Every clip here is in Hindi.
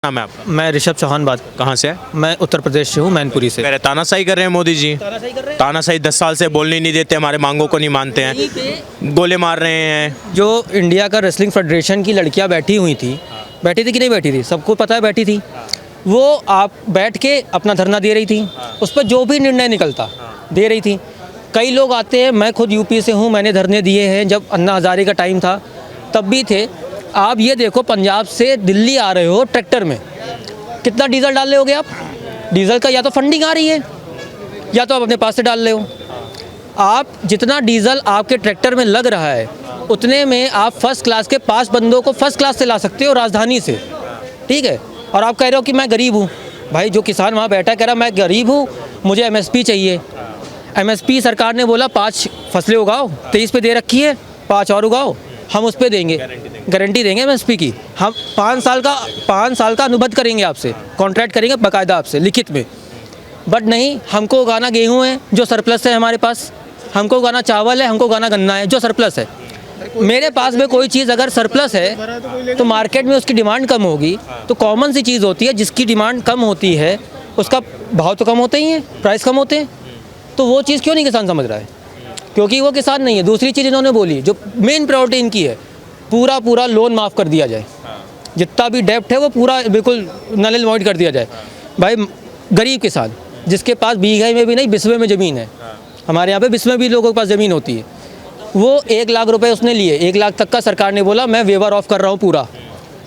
नाम है आपका? मैं ऋषभ चौहान बात। कहाँ से है? मैं उत्तर प्रदेश से हूँ, मैनपुरी से। कह रहे तानाशाही कर रहे हैं मोदी जी। तानाशाही 10 साल से बोलने नहीं देते, हमारे मांगों को नहीं मानते हैं, गोले मार रहे हैं। जो इंडिया का रेसलिंग फेडरेशन की लड़कियाँ बैठी थी कि नहीं बैठी थी, सबको पता है बैठी थी। वो आप बैठ के अपना धरना दे रही थी, उस पर जो भी निर्णय निकलता दे रही थी। कई लोग आते हैं, मैं खुद यूपी से हूँ, मैंने धरने दिए हैं, जब अन्ना हज़ारे का टाइम था तब भी थे। आप ये देखो, पंजाब से दिल्ली आ रहे हो ट्रैक्टर में, कितना डीजल डाल रहे होगे आप? डीजल का या तो फंडिंग आ रही है या तो आप अपने पास से डाल रहे हो। आप जितना डीजल आपके ट्रैक्टर में लग रहा है उतने में आप फर्स्ट क्लास के 5 बंदों को फर्स्ट क्लास से ला सकते हो राजधानी से, ठीक है। और आप कह रहे हो कि मैं गरीब हूँ। भाई जो किसान वहाँ बैठा कह रहा मैं गरीब हूँ, मुझे एमएसपी चाहिए। एमएसपी सरकार ने बोला 5 फसलें उगाओ, 23 पे दे रखी है, 5 और उगाओ, हम उस पर देंगे, गारंटी देंगे एमएसपी की। हम 5 साल का अनुबंध करेंगे आपसे, कॉन्ट्रैक्ट करेंगे बाकायदा आपसे लिखित में। बट नहीं, हमको उगाना गेहूं है जो सरप्लस है हमारे पास, हमको उगाना चावल है, हमको उगाना गन्ना है जो सरप्लस है। मेरे पास में कोई चीज़ अगर सरप्लस है तो मार्केट में उसकी डिमांड कम होगी, तो कॉमन सी चीज़ होती है, जिसकी डिमांड कम होती है उसका भाव तो कम होते ही हैं, प्राइस कम होते हैं। तो वो चीज़ क्यों नहीं किसान समझ रहा है? क्योंकि वो किसान नहीं है। दूसरी चीज़ इन्होंने बोली, जो मेन प्रायोरिटी इनकी है, पूरा लोन माफ़ कर दिया जाए, जितना भी डेप्ट है वो पूरा बिल्कुल नल एंड वॉइड कर दिया जाए। भाई गरीब किसान जिसके पास बीघे में भी नहीं बिस्वे में ज़मीन है, हमारे यहाँ पे बिस्वे भी लोगों के पास ज़मीन होती है, वो 1 लाख रुपए उसने लिए, 1 लाख तक का सरकार ने बोला मैं वेवर ऑफ कर रहा हूँ पूरा।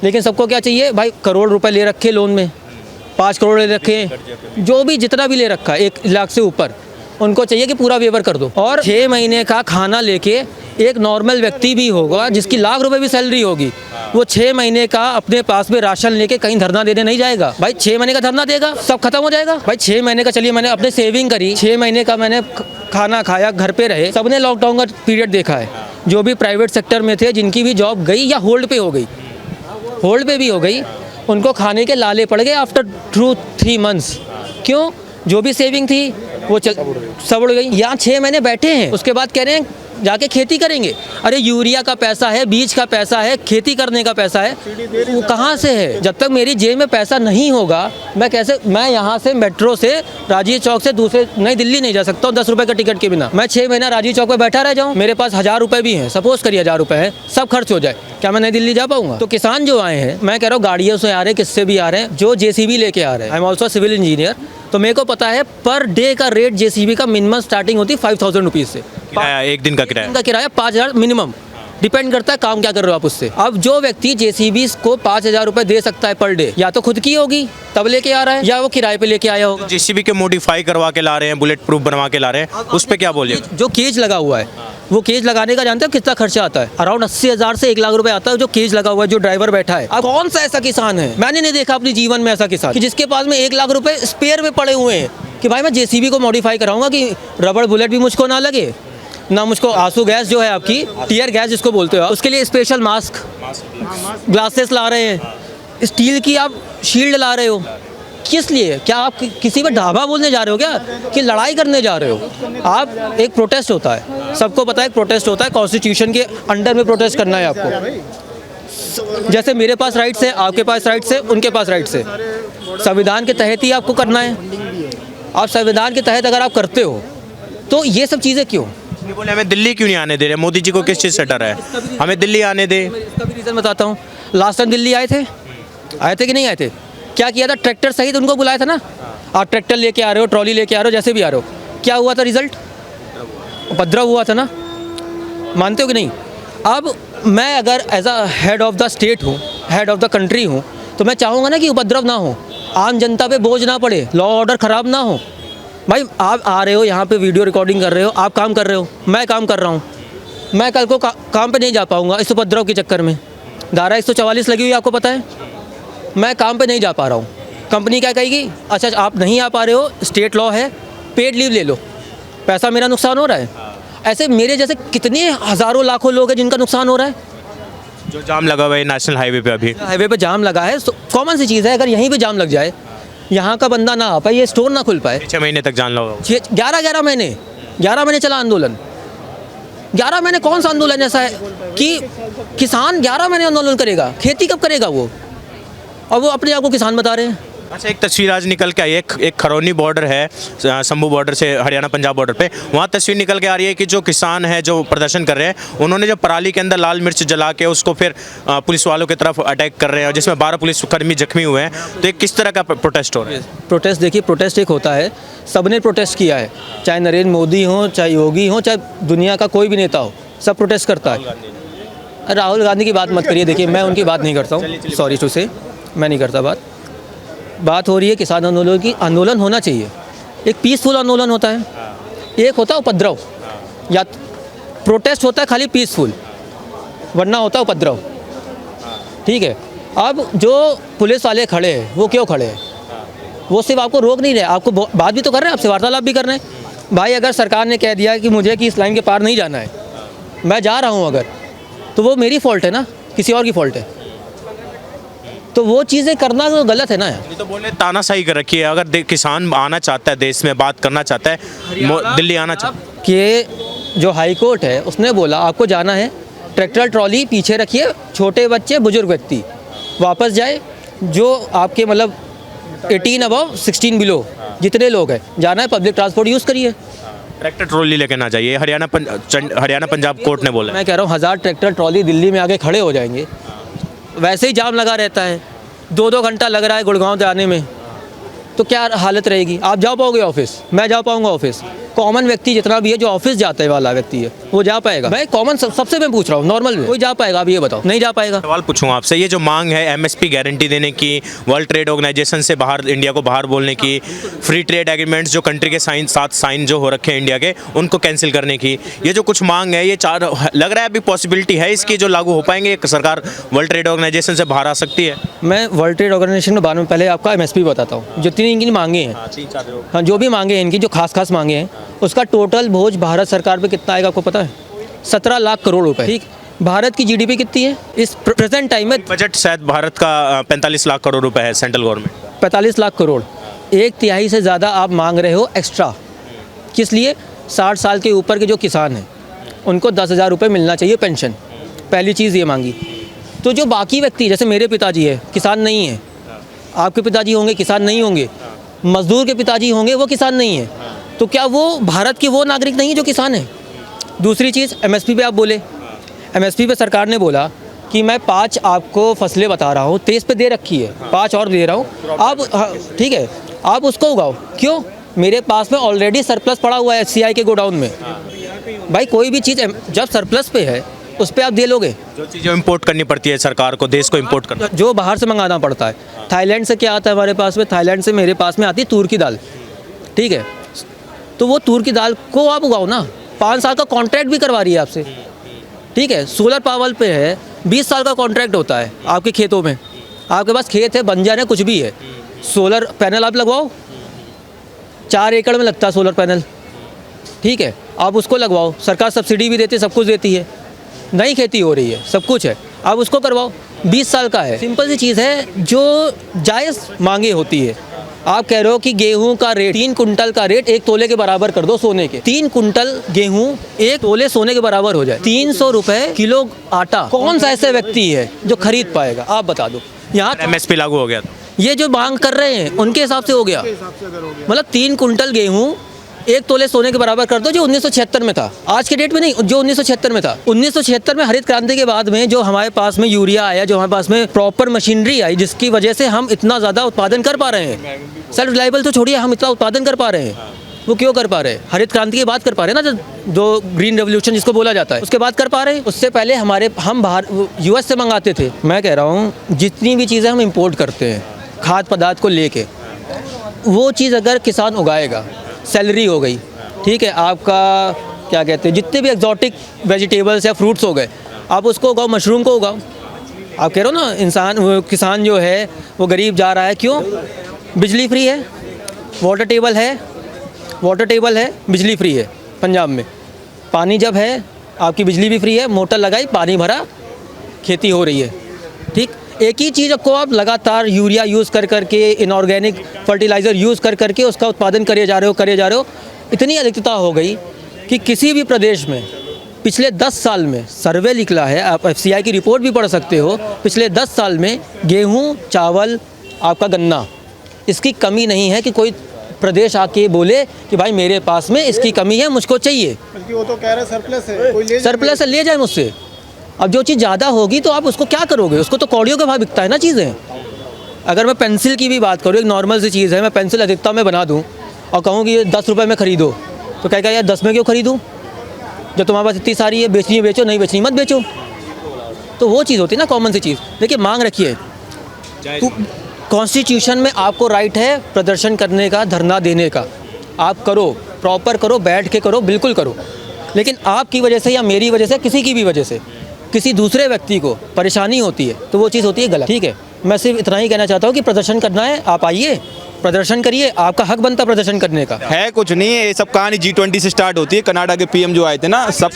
लेकिन सबको क्या चाहिए भाई? करोड़ रुपए ले रखे लोन में, 5 करोड़ ले रखे, जो भी जितना भी ले रखा 1 लाख से ऊपर, उनको चाहिए कि पूरा वेवर कर दो। और 6 महीने का खाना लेके एक नॉर्मल व्यक्ति भी होगा जिसकी लाख रुपए भी सैलरी होगी, वो 6 महीने का अपने पास में राशन लेके कहीं धरना देने नहीं जाएगा। भाई 6 महीने का धरना देगा, सब खत्म हो जाएगा। भाई 6 महीने का, चलिए मैंने अपने सेविंग करी, 6 महीने का मैंने खाना खाया, घर पे रहे, सबने लॉकडाउन का पीरियड देखा है। जो भी प्राइवेट सेक्टर में थे, जिनकी भी जॉब गई या होल्ड पे हो गई, होल्ड पे भी हो गई, उनको खाने के लाले पड़ गए आफ्टर 2-3 मंथ्स। क्यों? जो भी सेविंग थी वो सब उड़ गई। यहाँ 6 महीने बैठे हैं, उसके बाद कह रहे हैं जाके खेती करेंगे। अरे यूरिया का पैसा है, बीज का पैसा है, खेती करने का पैसा है, वो कहाँ से है? जब तक मेरी जेब में पैसा नहीं होगा, मैं यहाँ से मेट्रो से राजीव चौक से दूसरे नई दिल्ली नहीं जा सकता हूँ 10 रुपये का टिकट के बिना। मैं 6 महीना राजीव चौक पे बैठा रह जाऊँ, मेरे पास 1000 रुपये भी हैं, सपोज करिए 1000 रुपये है, सब खर्च हो जाए, क्या मैं नई दिल्ली जा पाऊँगा? तो किसान जो आए हैं, मैं कह रहा हूँ गाड़ियों से आ रहे हैं, किससे भी आ रहे हैं, जो JCB लेके आ रहे हैं, I am also civil engineer, तो मेरे को पता है पर डे का रेट JCB का मिनिमम स्टार्टिंग होती है 5000 रुपीज़ से। एक दिन का किराया 5000 मिनिमम, डिपेंड करता है काम क्या कर रहे हो आप उससे। अब जो व्यक्ति JCB को 5000 रुपये दे सकता है पर डे, या तो खुद की होगी तब लेके आ रहा है, या वो किराए पे लेके आया होगा। JCB के मॉडिफाई करवा के ला रहे हैं, बुलेट प्रूफ बनवा के ला रहे हैं, उस पर क्या बोलिए? जो केज लगा हुआ है, वो केज लगाने का जानते हो कितना खर्चा आता है? अराउंड 80,000 से 1 लाख रुपए आता है जो केज लगा हुआ है, जो ड्राइवर बैठा है। अब कौन सा ऐसा किसान है, मैंने नहीं देखा अपने जीवन में ऐसा किसान कि जिसके पास में 1 लाख रुपए स्पेयर में पड़े हुए हैं कि भाई मैं JCB को मॉडिफाई कराऊंगा कि रबड़ बुलेट भी मुझको ना लगे, ना मुझको आंसू गैस जो है आपकी टीयर गैस जिसको बोलते हो, उसके लिए स्पेशल मास्क, ग्लासेस ला रहे हैं, स्टील की आप शील्ड ला रहे हो। किस लिए? क्या आप किसी पे ढाबा बोलने जा रहे हो क्या, कि लड़ाई करने जा रहे हो? आप एक प्रोटेस्ट होता है, सबको पता है एक प्रोटेस्ट होता है, कॉन्स्टिट्यूशन के अंडर में प्रोटेस्ट करना है आपको। जैसे मेरे पास राइट्स है, आपके पास राइट्स है, उनके पास राइट्स है, संविधान के तहत ही आपको करना है। आप संविधान के तहत अगर आप करते हो तो ये सब चीज़ें क्यों? नहीं बोले हमें दिल्ली क्यों नहीं आने दे रहे? मोदी जी को किस चीज़ से डर है? हमें दिल्ली आने दे। इसका भी रीज़न बताता हूँ। लास्ट टाइम दिल्ली आए थे कि नहीं आए थे? क्या किया था? ट्रैक्टर सहित उनको बुलाया था ना। आप ट्रैक्टर लेके आ रहे हो, ट्रॉली लेके आ रहे हो, जैसे भी आ रहे हो, क्या हुआ था रिजल्ट? उपद्रव हुआ था ना, मानते हो कि नहीं? अब मैं अगर as a head of the state हूँ, हेड ऑफ द कंट्री हूँ, तो मैं चाहूँगा ना कि उपद्रव ना हो, आम जनता पे बोझ ना पड़े, लॉ ऑर्डर ख़राब ना हो। भाई आप आ रहे हो यहाँ पे वीडियो रिकॉर्डिंग कर रहे हो, आप काम कर रहे हो, मैं काम कर रहा हूँ, मैं कल को काम पे नहीं जा पाऊँगा इस उपद्रव के चक्कर में। धारा 144 लगी हुई आपको पता है, मैं काम पे नहीं जा पा रहा हूँ, कंपनी क्या कहेगी? अच्छा आप नहीं आ पा रहे हो, स्टेट लॉ है, पेड लीव ले लो, पैसा मेरा नुकसान हो रहा है। ऐसे मेरे जैसे कितने हज़ारों लाखों लोग हैं जिनका नुकसान हो रहा है। जो जाम लगा हुआ है नेशनल हाईवे पे, अभी हाईवे पे जाम लगा है, कॉमन सी चीज़ है, अगर यहीं पे जाम लग जाए, यहाँ का बंदा ना आ पाए, ये स्टोर ना खुल पाए। 6 महीने तक जान लगा, 11 महीने चला आंदोलन। 11 महीने कौन सा आंदोलन ऐसा है कि किसान 11 महीने आंदोलन करेगा? खेती कब करेगा वो? और वो अपने आप को किसान बता रहे हैं। अच्छा, एक तस्वीर आज निकल के आई है, एक खरौनी बॉर्डर है शंभू बॉर्डर से हरियाणा पंजाब बॉर्डर पे, वहाँ तस्वीर निकल के आ रही है कि जो किसान है जो प्रदर्शन कर रहे हैं, उन्होंने जो पराली के अंदर लाल मिर्च जला के उसको फिर पुलिस वालों की तरफ अटैक कर रहे हैं, जिसमें 12 पुलिसकर्मी जख्मी हुए हैं। तो ये किस तरह का प्रोटेस्ट हो रहा है? प्रोटेस्ट देखिए, प्रोटेस्ट एक होता है, सबने प्रोटेस्ट किया है, चाहे नरेंद्र मोदी हो, चाहे योगी हो, चाहे दुनिया का कोई भी नेता हो, सब प्रोटेस्ट करता है। राहुल गांधी की बात मत करिए, देखिए मैं उनकी बात नहीं करता हूँ, सॉरी टू से, मैं नहीं करता बात हो रही है किसान आंदोलन की। आंदोलन होना चाहिए, एक पीसफुल आंदोलन होता है, एक होता है उपद्रव, या प्रोटेस्ट होता है खाली पीसफुल, वरना होता है उपद्रव। ठीक है, अब जो पुलिस वाले खड़े हैं वो क्यों खड़े हैं? वो सिर्फ आपको रोक नहीं रहे, आपको बात भी तो कर रहे हैं, आपसे वार्तालाप भी कर रहे हैं। भाई अगर सरकार ने कह दिया कि मुझे कि इस लाइन के पार नहीं जाना है, मैं जा रहा हूँ अगर, तो वो मेरी फॉल्ट है ना, किसी और की फॉल्ट है? तो वो चीज़ें करना तो गलत है ना यार। ये तो बोले तानाशाही कर रखी है। अगर किसान आना चाहता है, देश में बात करना चाहता है, दिल्ली आना चाहता है, कि जो हाई कोर्ट है उसने बोला आपको जाना है, ट्रैक्टर ट्रॉली पीछे रखिए, छोटे बच्चे बुजुर्ग व्यक्ति वापस जाए, जो आपके मतलब 18 अबव 16 बिलो जितने लोग हैं, जाना है पब्लिक ट्रांसपोर्ट यूज़ करिए। ट्रैक्टर ट्रॉली लेके ना जाइए, हरियाणा पंजाब कोर्ट ने बोला। मैं कह रहा हूँ 1000 ट्रैक्टर ट्रॉली दिल्ली में आके खड़े हो जाएंगे, वैसे ही जाम लगा रहता है, 2-2 घंटा लग रहा है गुड़गांव जाने में, तो क्या हालत रहेगी? आप जा पाओगे ऑफिस, मैं जा पाऊंगा ऑफिस, कॉमन व्यक्ति जितना भी है जो ऑफिस जाता है वाला व्यक्ति है वो जा पाएगा? मैं कॉमन सबसे मैं पूछ रहा हूँ, नॉर्मल में कोई जा पाएगा? आप ये बताओ, नहीं जा पाएगा। सवाल पूछूंगा आपसे, ये जो मांग है एमएसपी गारंटी देने की, वर्ल्ड ट्रेड ऑर्गेनाइजेशन से बाहर इंडिया को बाहर बोलने की, फ्री ट्रेड एग्रीमेंट्स जो कंट्री के साथ साइन जो हो रखे हैं इंडिया के, उनको कैंसिल करने की, ये जो कुछ मांग है, ये चार लग रहा है अभी पॉसिबिलिटी है इसकी जो लागू हो पाएंगे? सरकार वर्ल्ड ट्रेड ऑर्गेनाइजेशन से बाहर आ सकती है? मैं वर्ल्ड ट्रेड ऑर्गेनाइजेशन में बारे में पहले आपका एमएसपी बताता हूँ, जितनी इनकी मांगे हैं, हाँ जो भी मांगे हैं इनकी, जो खास मांगे हैं, उसका टोटल बोझ भारत सरकार पे कितना आएगा आपको पता है? 17 लाख करोड़ रुपए। ठीक, भारत की जीडीपी कितनी है इस प्रेजेंट टाइम में? बजट शायद भारत का 45 लाख करोड़ रुपए है, सेंट्रल गवर्नमेंट 45 लाख करोड़, 1/3 से ज़्यादा आप मांग रहे हो एक्स्ट्रा। किस लिए? 60 साल के ऊपर के जो किसान हैं उनको 10,000 रुपये मिलना चाहिए पेंशन, पहली चीज़ ये मांगी। तो जो बाकी व्यक्ति, जैसे मेरे पिताजी है, किसान नहीं है, आपके पिताजी होंगे किसान नहीं होंगे, मजदूर के पिताजी होंगे वो किसान नहीं है, तो क्या वो भारत के वो नागरिक नहीं है जो किसान है? दूसरी चीज़, एमएसपी पे आप बोले, एमएसपी पे सरकार ने बोला कि मैं 5 आपको फसलें बता रहा हूँ, 23 पे दे रखी है, 5 और दे रहा हूँ आप, हाँ ठीक है, आप उसको उगाओ। क्यों? मेरे पास में ऑलरेडी सरप्लस पड़ा हुआ है एफसीआई के गोडाउन में। भाई कोई भी चीज़ जब सरप्लस पे है उस पर आप दे लोगे। जो चीज़ें इंपोर्ट करनी पड़ती है सरकार को, देश को इंपोर्ट करना, जो बाहर से मंगाना पड़ता है। थाईलैंड से क्या आता है हमारे पास में? थाईलैंड से मेरे पास में आती है तूर की दाल, ठीक है, तो वो तूर की दाल को आप उगाओ ना। 5 साल का कॉन्ट्रैक्ट भी करवा रही है आपसे, ठीक है। सोलर पावर पे है, 20 साल का कॉन्ट्रैक्ट होता है आपके खेतों में। आपके पास खेत है, बंजर है, कुछ भी है, सोलर पैनल आप लगवाओ, 4 एकड़ में लगता है सोलर पैनल, ठीक है, आप उसको लगवाओ। सरकार सब्सिडी भी देती है, सब कुछ देती है, नई खेती हो रही है, सब कुछ है, आप उसको करवाओ। 20 साल का है, सिंपल सी चीज़ है जो जायज़ मांगे होती है। आप कह रहे हो कि गेहूं का रेट, 3 कुंटल का रेट 1 तोले के बराबर कर दो सोने के। 3 कुंटल गेहूं 1 तोले सोने के बराबर हो जाए, 300 रुपए किलो आटा, कौन सा ऐसा व्यक्ति है जो खरीद पाएगा? आप बता दो। यहाँ एमएसपी लागू हो गया तो ये जो मांग कर रहे हैं उनके हिसाब से हो गया, मतलब 3 कुंटल गेहूं 1 तोले सोने के बराबर कर दो, जो 1976 में था, आज के डेट में नहीं, जो 1976 में था। 1976 में हरित क्रांति के बाद में जो हमारे पास में यूरिया आया, जो हमारे पास में प्रॉपर मशीनरी आई, जिसकी वजह से हम इतना ज़्यादा उत्पादन कर पा रहे हैं। सेल्फ रिलायबल तो छोड़िए, हम इतना उत्पादन कर पा रहे हैं, वो क्यों कर पा रहे हैं? हरित क्रांति के बाद कर पा रहे हैं ना, जो ग्रीन रेवोल्यूशन जिसको बोला जाता है, उसके बाद कर पा रहे हैं। उससे पहले हम बाहर यूएस से मंगाते थे। मैं कह रहा हूँ जितनी भी चीज़ें हम इम्पोर्ट करते हैं खाद्य पदार्थ को लेके, वो चीज़ अगर किसान उगाएगा, सैलरी हो गई, ठीक है, आपका क्या कहते हैं, जितने भी एक्जॉटिक वेजिटेबल्स या फ्रूट्स हो गए, आप उसको उगाओ, मशरूम को उगाओ। आप कह रहे हो ना इंसान, किसान जो है वो गरीब जा रहा है, क्यों? बिजली फ्री है, वाटर टेबल है, बिजली फ्री है पंजाब में। पानी जब है, आपकी बिजली भी फ्री है, मोटर लगाई, पानी भरा, खेती हो रही है, ठीक। एक ही चीज़ को आप लगातार यूरिया यूज़ कर करके, इनऑर्गेनिक फर्टिलाइज़र यूज़ कर करके उसका उत्पादन करे जा रहे हो। इतनी अधिकता हो गई कि किसी भी प्रदेश में पिछले 10 साल में सर्वे निकला है, आप FCI की रिपोर्ट भी पढ़ सकते हो, पिछले 10 साल में गेहूं, चावल, आपका गन्ना, इसकी कमी नहीं है कि कोई प्रदेश आके बोले कि भाई मेरे पास में इसकी कमी है, मुझको चाहिए। बल्कि वो तो कह रहा है सरप्लस है, कोई ले जाए सरप्लस है, ले जाए मुझसे। अब जो चीज़ ज़्यादा होगी तो आप उसको क्या करोगे, उसको तो कौड़ियों के भाव बिकता है ना चीज़ें। अगर मैं पेंसिल की भी बात करूँ, एक नॉर्मल सी चीज़ है, मैं पेंसिल अधिकता में बना दूँ और कहूँ कि ये 10 रुपये में खरीदो, तो कहेगा यार 10 में क्यों खरीदूँ, जब तुम्हारे पास इतनी सारी है, बेचनी है बेचो, नहीं बेचनी मत बेचो। तो वो चीज़ होती है ना कॉमन सी चीज़। देखिए मांग रखिए, कॉन्स्टिट्यूशन में आपको राइट है प्रदर्शन करने का, धरना देने का, आप करो, प्रॉपर करो, बैठ के करो, बिल्कुल करो। लेकिन आपकी वजह से या मेरी वजह से, किसी की भी वजह से किसी दूसरे व्यक्ति को परेशानी होती है तो वो चीज़ होती है गलत। ठीक है, मैं सिर्फ इतना ही कहना चाहता हूँ कि प्रदर्शन करना है, आप आइए, प्रदर्शन करिए, आपका हक बनता प्रदर्शन करने का। है कुछ नहीं है, ये सब कहानी G20 से स्टार्ट होती है। कनाडा के PM जो आए थे ना, सब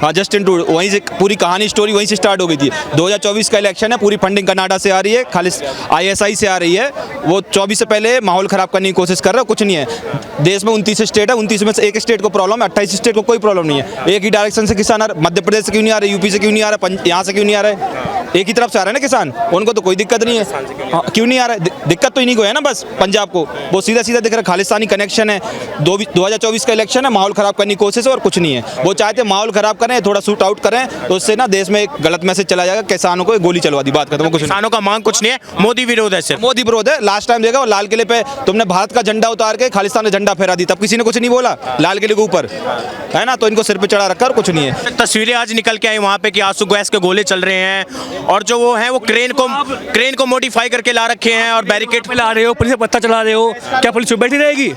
हाँ जस्टिन ट्रूडो, वहीं से पूरी कहानी स्टोरी वहीं से स्टार्ट हो गई थी। 2024 का इलेक्शन है, पूरी फंडिंग कनाडा से आ रही है, खाली ISI से आ रही है। वो 24 से पहले माहौल ख़राब करने की कोशिश कर रहा है, कुछ नहीं है। देश में 29 स्टेट है, 29 में से एक स्टेट को प्रॉब्लम है, 28 स्टेट को कोई प्रॉब्लम नहीं है। एक ही डायरेक्शन से किसान आ रहा है, मध्य प्रदेश से क्यों नहीं आ रहे, UP से क्यों नहीं आ रहा, यहाँ से क्यों नहीं आ रहा है, एक ही तरफ से आ रहा है ना किसान, उनको तो कोई दिक्कत नहीं है। हाँ, क्यों नहीं आ रहा है, दिक्कत तो इन्हीं को है ना, बस पंजाब को। वो सीधा सीधा दिख रहा है, खालिस्तानी कनेक्शन है। 2024 का इलेक्शन है, माहौल ख़राब करने की कोशिश है और कुछ नहीं है। वो चाहते माहौल ख़राब करें, थोड़ा शूट आउट करें, तो उससे ना देश में एक गलत मैसेज चला जाएगा, किसानों को गोली चलवा दी, बात खत्म। कुछ किसानों का मांग कुछ नहीं है, मोदी विरोध है सिर्फ। मोदी विरोध है। लास्ट टाइम देखा, लाल किले पे तुमने भारत का झंडा उतार के खालिस्तान का झंडा फहरा दी, तब किसी ने कुछ नहीं बोला, लाल किले के ऊपर है ना, तो इनको सिर पे चढ़ा रखा और कुछ नहीं है। तस्वीरें आज निकल के आई वहाँ पे कि आंसू गैस के गोले चल रहे हैं और जो वो हैं वो क्रेन को मॉडिफाई करके ला रखे हैं और बैरिकेड पे ला रहे हो, पुलिस से पत्ता चला रहे हो, क्या पुलिस चुप बैठी रहेगी?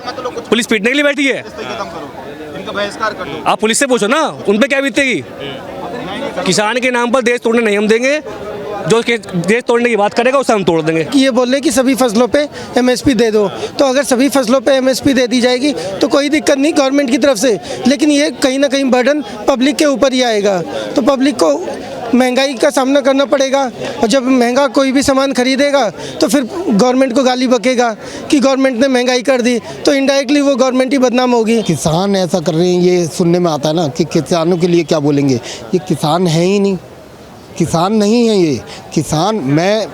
पुलिस पीटने के लिए बैठी है? आप पुलिस से पूछो ना, उन पे क्या बीतेगी। किसान के नाम पर देश तोड़ने नहीं हम देंगे, जो देश तोड़ने की बात करेगा उसे हम तोड़ देंगे। कि ये बोल रहे कि सभी फसलों पे MSP दे दो, तो अगर सभी फसलों पे MSP दे दी जाएगी तो कोई दिक्कत नहीं गवर्नमेंट की तरफ से, लेकिन ये कहीं ना कहीं बर्डन पब्लिक के ऊपर ही आएगा, तो पब्लिक को महंगाई का सामना करना पड़ेगा। और जब महंगा कोई भी सामान खरीदेगा तो फिर गवर्नमेंट को गाली बकेगा कि गवर्नमेंट ने महंगाई कर दी, तो इनडायरेक्टली वो गवर्नमेंट ही बदनाम होगी। किसान ऐसा कर रहे हैं, ये सुनने में आता है ना कि किसानों के लिए क्या बोलेंगे, ये किसान है ही नहीं, किसान नहीं है ये किसान। मैं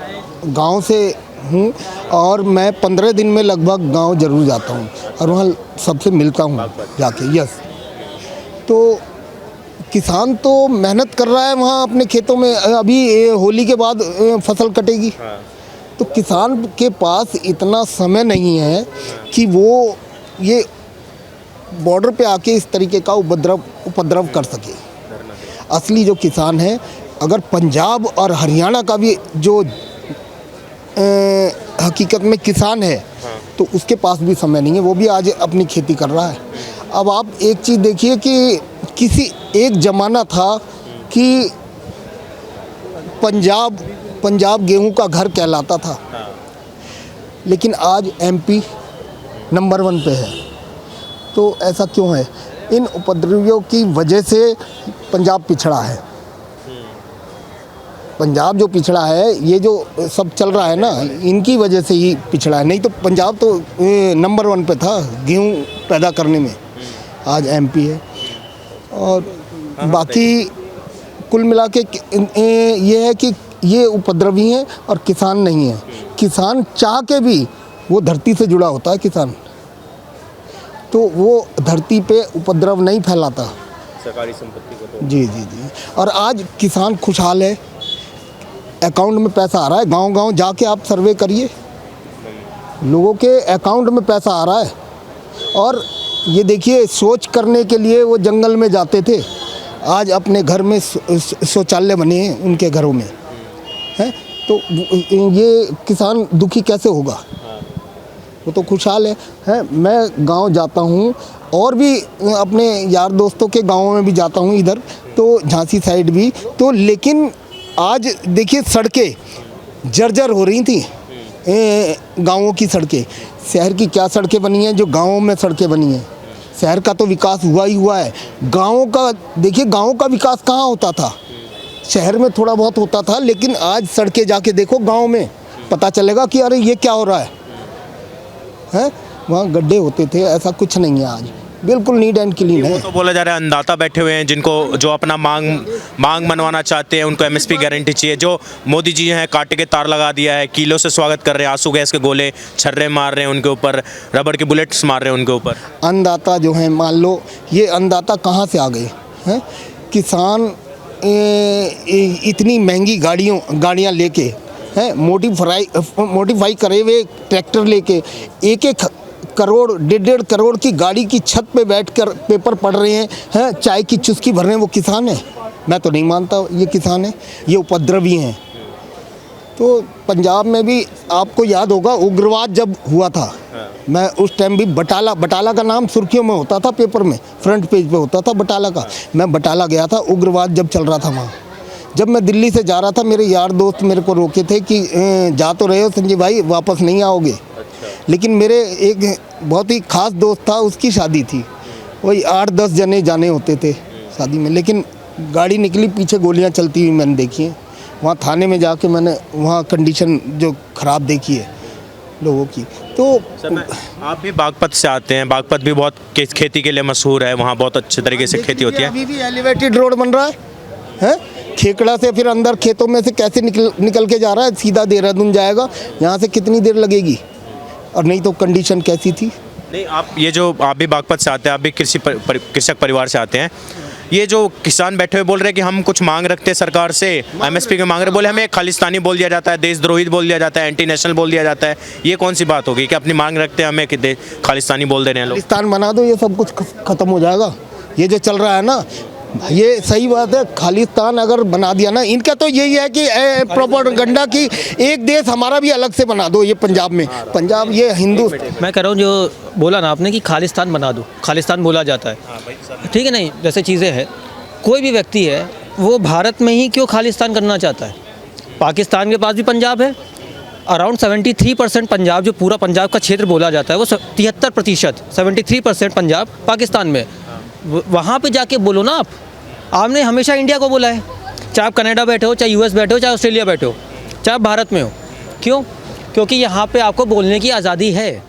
गांव से हूँ और मैं 15 दिन में लगभग गांव ज़रूर जाता हूँ और वहाँ सबसे मिलता हूँ जाके। यस, तो किसान तो मेहनत कर रहा है वहाँ अपने खेतों में। अभी होली के बाद फसल कटेगी, तो किसान के पास इतना समय नहीं है कि वो ये बॉर्डर पे आके इस तरीके का उपद्रव कर सके। असली जो किसान है, अगर पंजाब और हरियाणा का भी जो हकीकत में किसान है तो उसके पास भी समय नहीं है, वो भी आज अपनी खेती कर रहा है। अब आप एक चीज़ देखिए कि किसी एक ज़माना था कि पंजाब गेहूं का घर कहलाता था, लेकिन आज MP नंबर 1 पे है। तो ऐसा क्यों है? इन उपद्रवियों की वजह से पंजाब पिछड़ा है। पंजाब जो पिछड़ा है, ये जो सब चल रहा है ना, इनकी वजह से ही पिछड़ा है। नहीं तो पंजाब तो नंबर 1 पे था गेहूं पैदा करने में, आज MP है। और बाकी कुल मिला के ये है कि ये उपद्रवी हैं और किसान नहीं है। किसान चाह के भी वो धरती से जुड़ा होता है किसान, तो वो धरती पे उपद्रव नहीं फैलाता सरकारी संपत्ति को तो। जी। और आज किसान खुशहाल है, अकाउंट में पैसा आ रहा है। गांव-गांव जाके आप सर्वे करिए, लोगों के अकाउंट में पैसा आ रहा है। और ये देखिए, सोच करने के लिए वो जंगल में जाते थे, आज अपने घर में शौचालय बने हैं उनके घरों में, हैं। तो ये किसान दुखी कैसे होगा? वो तो खुशहाल है। मैं गांव जाता हूँ और भी अपने यार दोस्तों के गाँवों में भी जाता हूँ, इधर तो झांसी साइड भी तो। लेकिन आज देखिए सड़कें जर्जर हो रही थी, गाँवों की सड़कें। शहर की क्या सड़कें बनी हैं जो गाँवों में सड़कें बनी हैं? शहर का तो विकास हुआ ही हुआ है। गाँवों का देखिए, गाँव का विकास कहाँ होता था? शहर में थोड़ा बहुत होता था, लेकिन आज सड़कें जाके देखो गाँव में, पता चलेगा कि अरे ये क्या हो रहा है। वहाँ गड्ढे होते थे, ऐसा कुछ नहीं है आज। बिल्कुल नीट एंड क्लीन वो है। तो बोला जा रहा है अन्नदाता बैठे हुए हैं जिनको जो अपना मांग मनवाना चाहते हैं, उनको एमएसपी गारंटी चाहिए। जो मोदी जी हैं कांटे के तार लगा दिया है, कीलों से स्वागत कर रहे हैं, आंसू गैस के गोले छर्रे मार रहे हैं उनके ऊपर, रबड़ के बुलेट्स मार रहे हैं उनके ऊपर। अन्नदाता जो हैं, मान लो ये अन्नदाता कहाँ से आ गए हैं? किसान इतनी महंगी गाड़ियाँ लेके हैं, मोडिफाई करे हुए ट्रैक्टर लेके 1-1 करोड़ 1.5 करोड़ की गाड़ी की छत पे बैठकर पेपर पढ़ रहे हैं, चाय की चुस्की भर रहे हैं, वो किसान है? मैं तो नहीं मानता ये किसान है, ये उपद्रवी हैं। तो पंजाब में भी आपको याद होगा उग्रवाद जब हुआ था, मैं उस टाइम भी बटाला का नाम सुर्खियों में होता था, पेपर में फ्रंट पेज पे होता था बटाला का। मैं बटाला गया था, उग्रवाद जब चल रहा था वहाँ। जब मैं दिल्ली से जा रहा था, मेरे यार दोस्त मेरे को रोके थे कि जा तो रहे हो संजय भाई, वापस नहीं आओगे। लेकिन मेरे एक बहुत ही ख़ास दोस्त था, उसकी शादी थी, वही 8-10 जने जाने होते थे शादी में, लेकिन गाड़ी निकली, पीछे गोलियां चलती हुई मैंने देखी हैं। वहाँ थाने में जाके मैंने वहाँ कंडीशन जो ख़राब देखी है लोगों की। तो आप भी बागपत से आते हैं, बागपत भी बहुत खेती के लिए मशहूर है, वहाँ बहुत अच्छे तरीके से खेती होती है। अभी भी एलिवेटेड रोड बन रहा है? खेकड़ा से फिर अंदर खेतों में से कैसे निकल के जा रहा है, सीधा देहरादून जाएगा, यहाँ से कितनी देर लगेगी? और नहीं तो कंडीशन कैसी थी? नहीं, आप भी बागपत से आते हैं, आप भी कृषक परिवार से आते हैं। ये जो किसान बैठे हुए बोल रहे हैं कि हम कुछ मांग रखते हैं सरकार से, एमएसपी के मांग रहे, बोले हमें खालिस्तानी बोल दिया जाता है, देशद्रोही बोल दिया जाता है, एंटी नेशनल बोल दिया जाता है। ये कौन सी बात होगी कि अपनी मांग रखते हैं, हमें कि खालिस्तानी बोल दे रहे हैं लोग? खालिस्तान बना दो, ये सब कुछ ख़त्म हो जाएगा। ये जो चल रहा है ना, ये सही बात है। खालिस्तान अगर बना दिया ना, इनका तो यही है कि प्रोपेगेंडा की एक देश हमारा भी अलग से बना दो। ये पंजाब में, पंजाब ये हिंदू, मैं कह रहा हूँ जो बोला ना आपने कि खालिस्तान बना दो, खालिस्तान बोला जाता है, ठीक है, नहीं जैसे चीज़ें हैं, कोई भी व्यक्ति है वो भारत में ही क्यों खालिस्तान करना चाहता है? पाकिस्तान के पास भी पंजाब है, अराउंड 73% पंजाब, जो पूरा पंजाब का क्षेत्र बोला जाता है, वो 73%, 73% पंजाब पाकिस्तान में। वहाँ पे जाके बोलो ना आप। आपने हमेशा इंडिया को बोला है, चाहे आप कनाडा बैठे हो, चाहे यूएस बैठे हो, चाहे ऑस्ट्रेलिया बैठे हो, चाहे आप भारत में हो। क्यों? क्योंकि यहाँ पे आपको बोलने की आज़ादी है।